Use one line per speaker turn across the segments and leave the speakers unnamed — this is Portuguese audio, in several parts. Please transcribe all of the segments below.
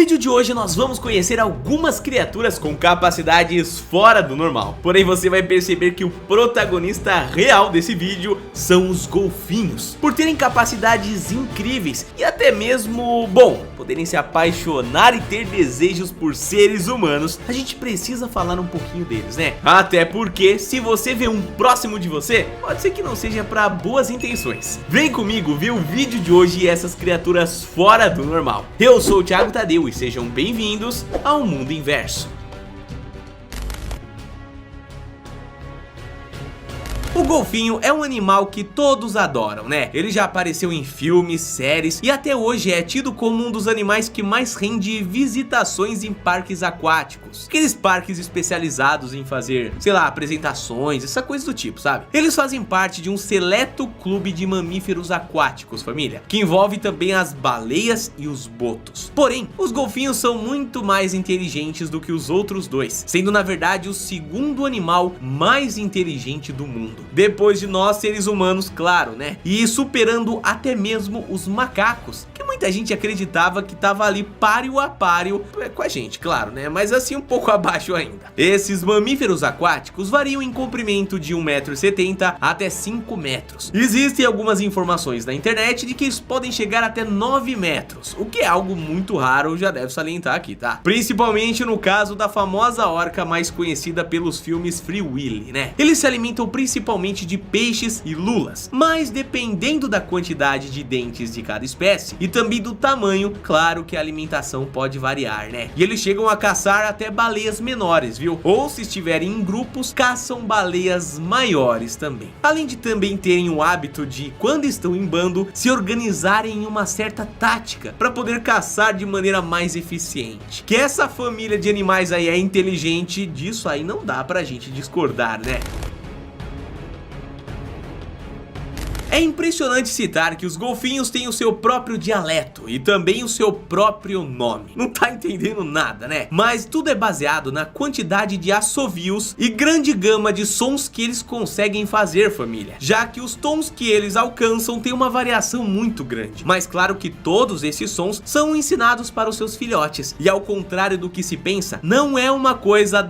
vídeo de hoje nós vamos conhecer algumas criaturas com capacidades fora do normal. Porém você vai perceber que o protagonista real desse vídeo são os golfinhos. Por terem capacidades incríveis e até mesmo, bom, poderem se apaixonar e ter desejos por seres humanos, a gente precisa falar um pouquinho deles, né? Até porque se você vê um próximo de você, pode ser que não seja para boas intenções. Vem comigo ver o vídeo de hoje e essas criaturas fora do normal. Eu sou o Thiago Tadeu e sejam bem-vindos ao Mundo Inverso. O golfinho é um animal que todos adoram, né? Ele já apareceu em filmes, séries e até hoje é tido como um dos animais que mais rende visitações em parques aquáticos. Aqueles parques especializados em fazer, sei lá, apresentações, essa coisa do tipo, sabe? Eles fazem parte de um seleto clube de mamíferos aquáticos, família, que envolve também as baleias e os botos. Porém, os golfinhos são muito mais inteligentes do que os outros dois, sendo na verdade o segundo animal mais inteligente do mundo. Depois de nós seres humanos, claro, né? E superando até mesmo os macacos, que muita gente acreditava que tava ali páreo a páreo com a gente, claro, né? Mas assim um pouco abaixo ainda. Esses mamíferos aquáticos variam em comprimento de 1,70 m até 5 metros. Existem algumas informações na internet de que eles podem chegar até 9 metros, o que é algo muito raro, já deve salientar aqui, tá? Principalmente no caso da famosa orca mais conhecida pelos filmes Free Willy, né? Eles se alimentam principalmente de peixes e lulas, mas dependendo da quantidade de dentes de cada espécie e também do tamanho, claro que a alimentação pode variar, né? E eles chegam a caçar até baleias menores, viu? Ou se estiverem em grupos, caçam baleias maiores também. Além de também terem o hábito de, quando estão em bando, se organizarem em uma certa tática para poder caçar de maneira mais eficiente. Que essa família de animais aí é inteligente, disso aí não dá pra gente discordar, né? É impressionante citar que os golfinhos têm o seu próprio dialeto e também o seu próprio nome. Não tá entendendo nada, né? Mas tudo é baseado na quantidade de assovios e grande gama de sons que eles conseguem fazer, família. Já que os tons que eles alcançam têm uma variação muito grande. Mas claro que todos esses sons são ensinados para os seus filhotes. E ao contrário do que se pensa, não é uma coisa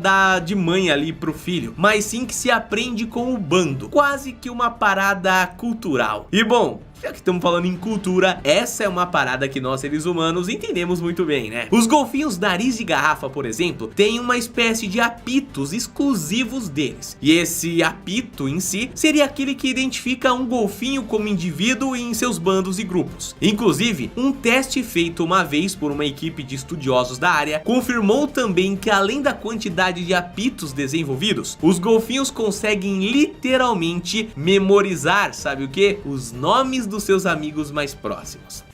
de mãe ali pro filho, mas sim que se aprende com o bando. Quase que uma parada cultural. E bom, já que estamos falando em cultura, essa é uma parada que nós seres humanos entendemos muito bem, né? Os golfinhos nariz de garrafa, por exemplo, têm uma espécie de apitos exclusivos deles. E esse apito em si seria aquele que identifica um golfinho como indivíduo em seus bandos e grupos. Inclusive, um teste feito uma vez por uma equipe de estudiosos da área confirmou também que além da quantidade de apitos desenvolvidos, os golfinhos conseguem literalmente memorizar, sabe o que? Os nomes dos seus amigos mais próximos.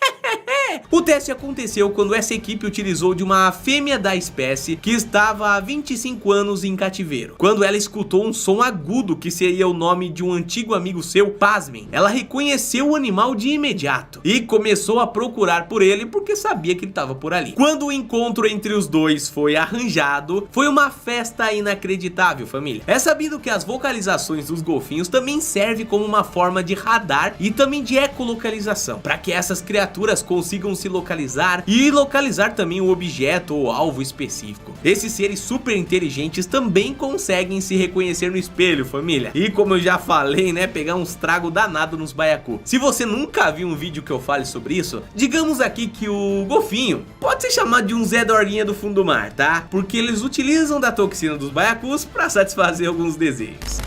O teste aconteceu quando essa equipe utilizou de uma fêmea da espécie que estava há 25 anos em cativeiro. Quando ela escutou um som agudo que seria o nome de um antigo amigo seu, pasmem, ela reconheceu o animal de imediato e começou a procurar por ele porque sabia que ele estava por ali. Quando o encontro entre os dois foi arranjado, foi uma festa inacreditável, família. É sabido que as vocalizações dos golfinhos também servem como uma forma de radar e também de ecolocalização, para que essas criaturas consigam se localizar e localizar também o objeto ou alvo específico. Esses seres super inteligentes também conseguem se reconhecer no espelho, família. E como eu já falei, né, pegar uns tragos danados nos baiacu. Se você nunca viu um vídeo que eu fale sobre isso, digamos aqui que o golfinho pode ser chamado de um Zé Dorguinha do fundo do mar, tá? Porque eles utilizam da toxina dos baiacus para satisfazer alguns desejos.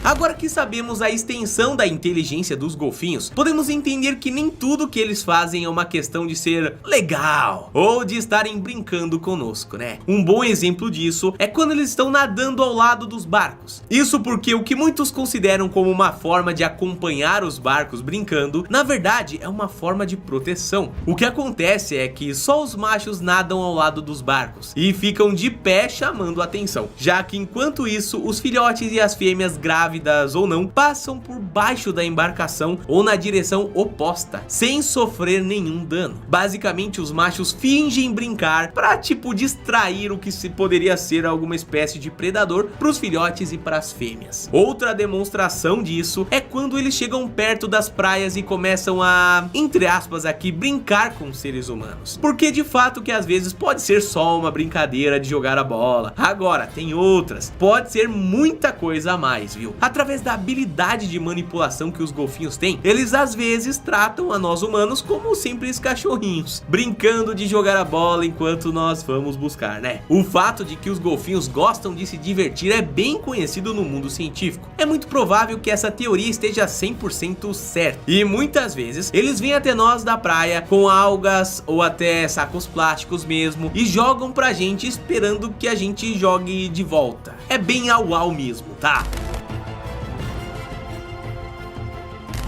Agora que sabemos a extensão da inteligência dos golfinhos, podemos entender que nem tudo que eles fazem é uma questão de ser legal ou de estarem brincando conosco, né? Um bom exemplo disso é quando eles estão nadando ao lado dos barcos. Isso porque o que muitos consideram como uma forma de acompanhar os barcos brincando, na verdade é uma forma de proteção. O que acontece é que só os machos nadam ao lado dos barcos e ficam de pé chamando a atenção, já que enquanto isso os filhotes e as fêmeas grávidas grávidas ou não, passam por baixo da embarcação ou na direção oposta, sem sofrer nenhum dano. Basicamente, os machos fingem brincar pra tipo distrair o que se poderia ser alguma espécie de predador pros filhotes e pras fêmeas. Outra demonstração disso é quando eles chegam perto das praias e começam a, entre aspas aqui, brincar com seres humanos. Porque de fato que às vezes pode ser só uma brincadeira de jogar a bola. Agora, tem outras. Pode ser muita coisa a mais, viu? Através da habilidade de manipulação que os golfinhos têm, eles às vezes tratam a nós humanos como simples cachorrinhos, brincando de jogar a bola enquanto nós vamos buscar, né? O fato de que os golfinhos gostam de se divertir é bem conhecido no mundo científico. É muito provável que essa teoria esteja 100% certa. E muitas vezes eles vêm até nós da praia com algas ou até sacos plásticos mesmo e jogam pra gente esperando que a gente jogue de volta. É bem au-au mesmo, tá?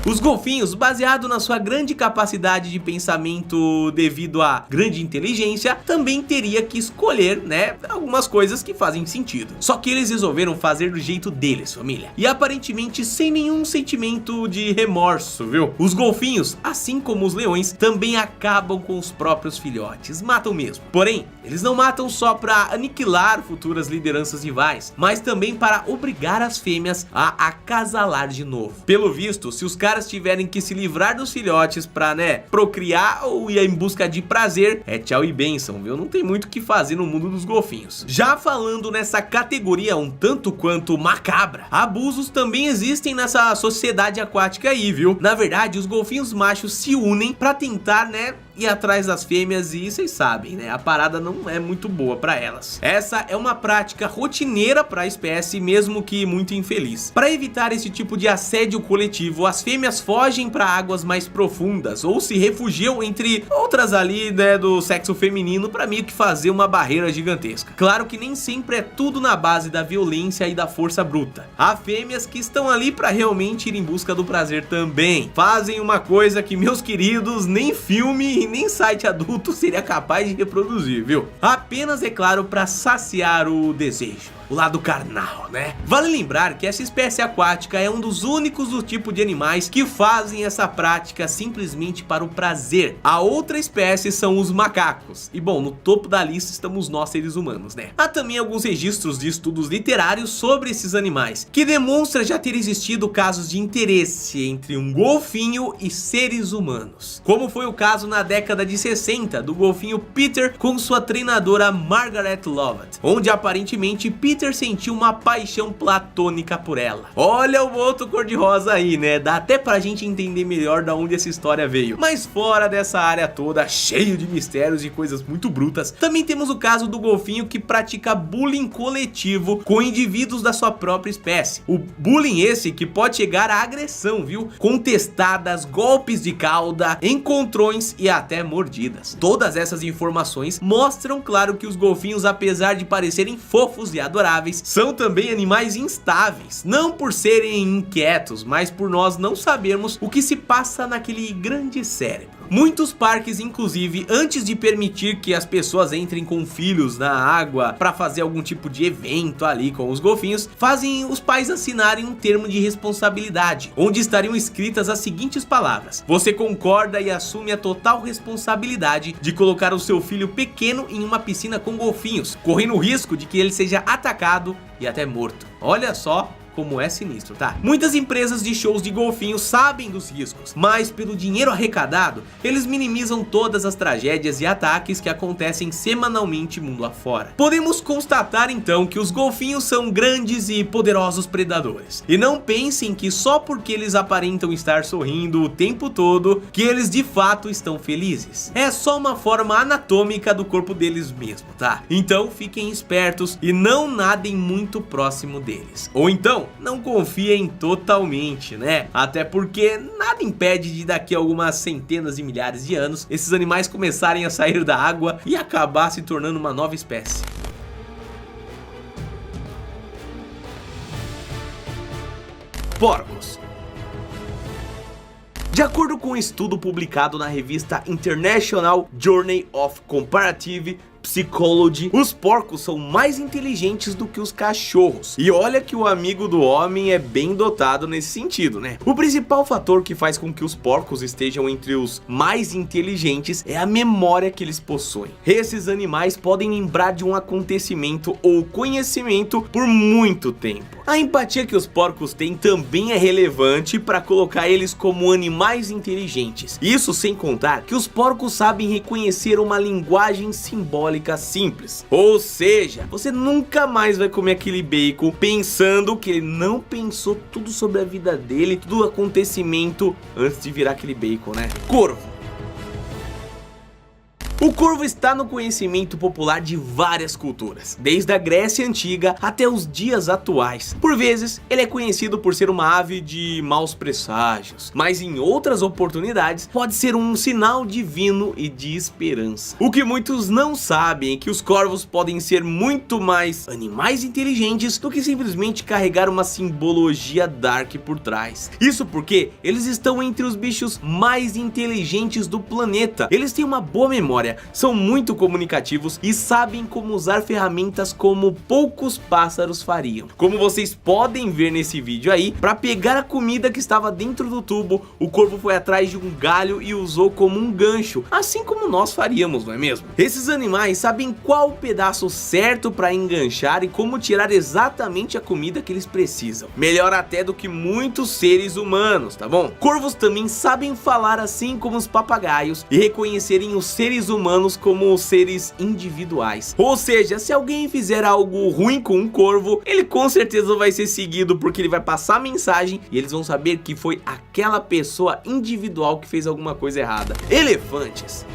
Os golfinhos, baseado na sua grande capacidade de pensamento devido à grande inteligência, também teria que escolher, né, algumas coisas que fazem sentido. Só que eles resolveram fazer do jeito deles, família. E aparentemente sem nenhum sentimento de remorso, viu? Os golfinhos, assim como os leões, também acabam com os próprios filhotes, matam mesmo. Porém, eles não matam só para aniquilar futuras lideranças rivais, mas também para obrigar as fêmeas a acasalar de novo. Pelo visto, se os caras tiverem que se livrar dos filhotes pra, né, procriar ou ir em busca de prazer, é tchau e bênção, viu? Não tem muito o que fazer no mundo dos golfinhos. Já falando nessa categoria um tanto quanto macabra, abusos também existem nessa sociedade aquática aí, viu? Na verdade, os golfinhos machos se unem pra tentar, né, ir atrás das fêmeas e vocês sabem, né, a parada não é muito boa pra elas. Essa é uma prática rotineira pra espécie, mesmo que muito infeliz. Pra evitar esse tipo de assédio coletivo, as fêmeas fogem pra águas mais profundas ou se refugiam entre outras ali, né, do sexo feminino pra meio que fazer uma barreira gigantesca. Claro que nem sempre é tudo na base da violência e da força bruta. Há fêmeas que estão ali pra realmente ir em busca do prazer também. Fazem uma coisa que, meus queridos, nem filme e nem site adulto seria capaz de reproduzir, viu? Apenas, é claro, pra saciar o desejo. O lado carnal, né? Vale lembrar que essa espécie aquática é um dos únicos do tipo de animais que fazem essa prática simplesmente para o prazer. A outra espécie são os macacos. E bom, no topo da lista estamos nós, seres humanos, né? Há também alguns registros de estudos literários sobre esses animais, que demonstra já ter existido casos de interesse entre um golfinho e seres humanos. Como foi o caso na década de 60 do golfinho Peter com sua treinadora Margaret Lovett, onde aparentemente Peter sentiu uma paixão platônica por ela. Olha o boto cor-de-rosa aí, né? Dá até pra gente entender melhor da onde essa história veio. Mas fora dessa área toda, cheio de mistérios e coisas muito brutas, também temos o caso do golfinho que pratica bullying coletivo com indivíduos da sua própria espécie. O bullying esse que pode chegar à agressão, viu? Contestadas, golpes de cauda, encontrões e até mordidas. Todas essas informações mostram, claro, que os golfinhos, apesar de parecerem fofos e adoráveis, são também animais instáveis, não por serem inquietos, mas por nós não sabermos o que se passa naquele grande cérebro. Muitos parques, inclusive, antes de permitir que as pessoas entrem com filhos na água para fazer algum tipo de evento ali com os golfinhos, fazem os pais assinarem um termo de responsabilidade, onde estariam escritas as seguintes palavras: você concorda e assume a total responsabilidade de colocar o seu filho pequeno em uma piscina com golfinhos, correndo o risco de que ele seja atacado e até morto. Olha só como é sinistro, tá? Muitas empresas de shows de golfinhos sabem dos riscos, mas pelo dinheiro arrecadado, eles minimizam todas as tragédias e ataques que acontecem semanalmente mundo afora. Podemos constatar então que os golfinhos são grandes e poderosos predadores. E não pensem que só porque eles aparentam estar sorrindo o tempo todo, que eles de fato estão felizes. É só uma forma anatômica do corpo deles mesmo, tá? Então fiquem espertos e não nadem muito próximo deles. Ou então, não confiem totalmente, né? Até porque nada impede de daqui a algumas centenas de milhares de anos esses animais começarem a sair da água e acabar se tornando uma nova espécie. Porcos. De acordo com um estudo publicado na revista International Journal of Comparative Psychology, os porcos são mais inteligentes do que os cachorros. E olha que o amigo do homem é bem dotado nesse sentido, né? O principal fator que faz com que os porcos estejam entre os mais inteligentes é a memória que eles possuem. Esses animais podem lembrar de um acontecimento ou conhecimento por muito tempo. A empatia que os porcos têm também é relevante para colocar eles como animais inteligentes. Isso sem contar que os porcos sabem reconhecer uma linguagem simbólica simples. Ou seja, você nunca mais vai comer aquele bacon pensando que ele não pensou tudo sobre a vida dele, todo o acontecimento antes de virar aquele bacon, né? Corvo. O corvo está no conhecimento popular de várias culturas, desde a Grécia Antiga até os dias atuais. Por vezes, ele é conhecido por ser uma ave de maus presságios, mas em outras oportunidades pode ser um sinal divino e de esperança. O que muitos não sabem é que os corvos podem ser muito mais animais inteligentes do que simplesmente carregar uma simbologia dark por trás. Isso porque eles estão entre os bichos mais inteligentes do planeta. Eles têm uma boa memória, são muito comunicativos e sabem como usar ferramentas como poucos pássaros fariam. Como vocês podem ver nesse vídeo aí, para pegar a comida que estava dentro do tubo, o corvo foi atrás de um galho e usou como um gancho, assim como nós faríamos, não é mesmo? Esses animais sabem qual o pedaço certo para enganchar e como tirar exatamente a comida que eles precisam. Melhor até do que muitos seres humanos, tá bom? Corvos também sabem falar assim como os papagaios e reconhecerem os seres humanos como seres individuais. Ou seja, se alguém fizer algo ruim com um corvo, ele com certeza vai ser seguido, porque ele vai passar a mensagem e eles vão saber que foi aquela pessoa individual que fez alguma coisa errada. Elefantes.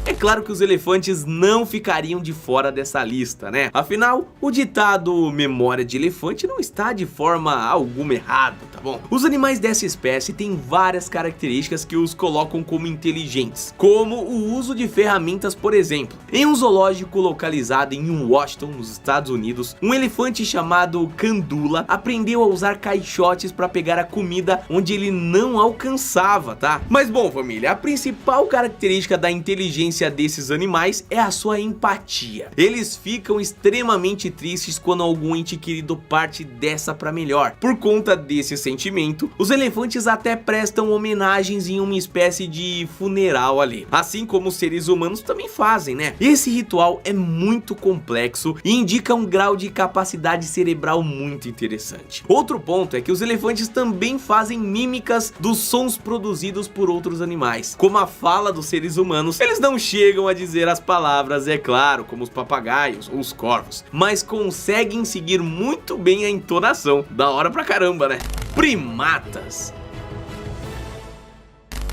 É claro que os elefantes não ficariam de fora dessa lista, né? Afinal, o ditado memória de elefante não está de forma alguma errado, tá bom? Os animais dessa espécie têm várias características que os colocam como inteligentes, como o uso de ferramentas, por exemplo. Em um zoológico localizado em Washington, nos Estados Unidos, um elefante chamado Candula aprendeu a usar caixotes para pegar a comida onde ele não alcançava, tá? Mas bom, família, a principal característica da inteligência desses animais é a sua empatia. Eles ficam extremamente tristes quando algum ente querido parte dessa pra melhor. Por conta desse sentimento, os elefantes até prestam homenagens em uma espécie de funeral ali, assim como os seres humanos também fazem, né? Esse ritual é muito complexo e indica um grau de capacidade cerebral muito interessante. Outro ponto é que os elefantes também fazem mímicas dos sons produzidos por outros animais, como a fala dos seres humanos. Eles não chegam a dizer as palavras, é claro, como os papagaios ou os corvos, mas conseguem seguir muito bem a entonação. Da hora pra caramba, né? Primatas.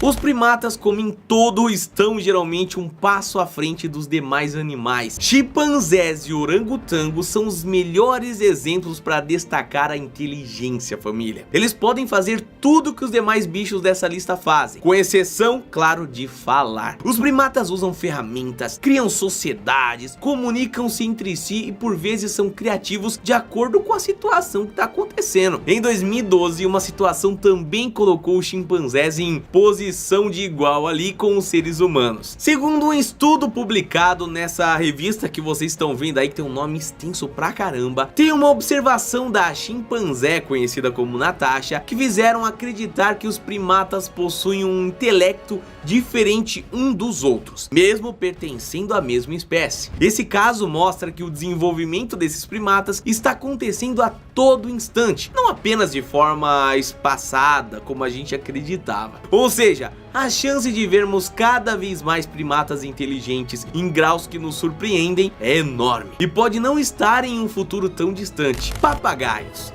Os primatas, como em todo, estão geralmente um passo à frente dos demais animais. Chimpanzés e orangotangos são os melhores exemplos para destacar a inteligência, família. Eles podem fazer tudo que os demais bichos dessa lista fazem, com exceção, claro, de falar. Os primatas usam ferramentas, criam sociedades, comunicam-se entre si e por vezes são criativos de acordo com a situação que está acontecendo. Em 2012, uma situação também colocou os chimpanzés em posição de igual ali com os seres humanos. Segundo um estudo publicado nessa revista que vocês estão vendo aí, que tem um nome extenso pra caramba, tem uma observação da chimpanzé, conhecida como Natasha, que fizeram acreditar que os primatas possuem um intelecto diferente um dos outros, mesmo pertencendo à mesma espécie. Esse caso mostra que o desenvolvimento desses primatas está acontecendo a todo instante, não apenas de forma espaçada como a gente acreditava. Ou seja, a chance de vermos cada vez mais primatas inteligentes em graus que nos surpreendem é enorme e pode não estar em um futuro tão distante. Papagaios.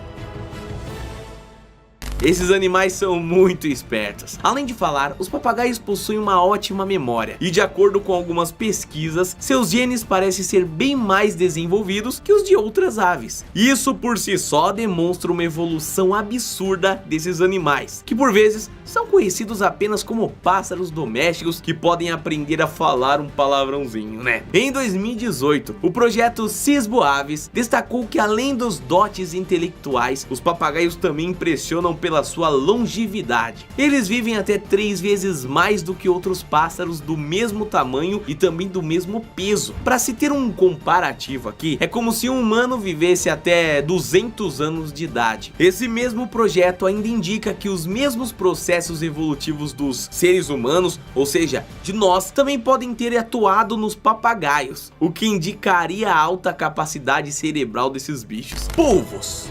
Esses animais são muito espertos. Além de falar, os papagaios possuem uma ótima memória e, de acordo com algumas pesquisas, seus genes parecem ser bem mais desenvolvidos que os de outras aves. Isso por si só demonstra uma evolução absurda desses animais, que por vezes são conhecidos apenas como pássaros domésticos que podem aprender a falar um palavrãozinho, né? Em 2018, o projeto Cisbo Aves destacou que além dos dotes intelectuais, os papagaios também impressionam pela sua longevidade. Eles vivem até 3 vezes mais do que outros pássaros do mesmo tamanho e também do mesmo peso. Para se ter um comparativo aqui, é como se um humano vivesse até 200 anos de idade. Esse mesmo projeto ainda indica que os mesmos processos evolutivos dos seres humanos, ou seja, de nós, também podem ter atuado nos papagaios, o que indicaria a alta capacidade cerebral desses bichos. Polvos.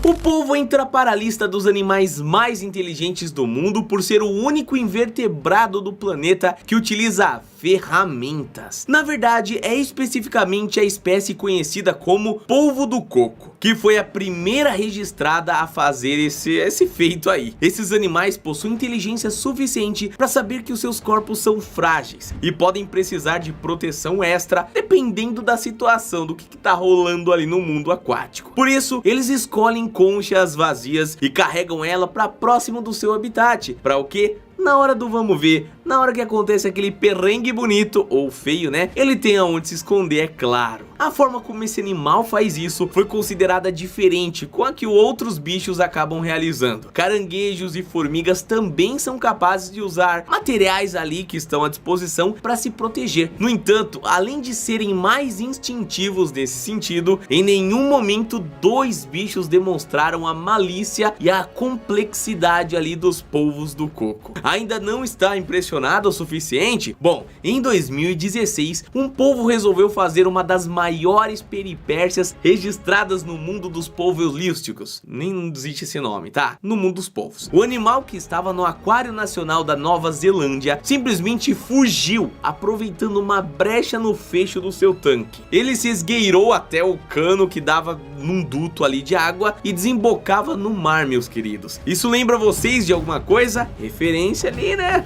O polvo entra para a lista dos animais mais inteligentes do mundo por ser o único invertebrado do planeta que utiliza ferramentas. Na verdade, é especificamente a espécie conhecida como polvo do coco, que foi a primeira registrada a fazer esse feito aí. Esses animais possuem inteligência suficiente para saber que os seus corpos são frágeis e podem precisar de proteção extra dependendo da situação, do que tá rolando ali no mundo aquático. Por isso, eles escolhem conchas vazias e carregam ela para próximo do seu habitat. Para o quê? Na hora do vamos ver, na hora que acontece aquele perrengue bonito, ou feio, né? Ele tem aonde se esconder, é claro. A forma como esse animal faz isso foi considerada diferente com a que outros bichos acabam realizando. Caranguejos e formigas também são capazes de usar materiais ali que estão à disposição para se proteger. No entanto, além de serem mais instintivos nesse sentido, em nenhum momento dois bichos demonstraram a malícia e a complexidade ali dos polvos do coco. Ainda não está impressionado o suficiente? Bom, em 2016, um polvo resolveu fazer uma das maiores peripécias registradas no mundo dos polvos lísticos. Nem existe esse nome, tá? No mundo dos polvos. O animal, que estava no Aquário Nacional da Nova Zelândia, simplesmente fugiu, aproveitando uma brecha no fecho do seu tanque. Ele se esgueirou até o cano que dava num duto ali de água e desembocava no mar, meus queridos. Isso lembra vocês de alguma coisa? Referência ali, né?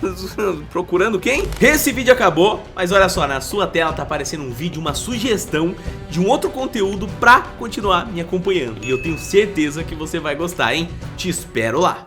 Procurando quem? Esse vídeo acabou, mas olha só, na sua tela tá aparecendo um vídeo, uma sugestão de um outro conteúdo pra continuar me acompanhando. E eu tenho certeza que você vai gostar, hein? Te espero lá!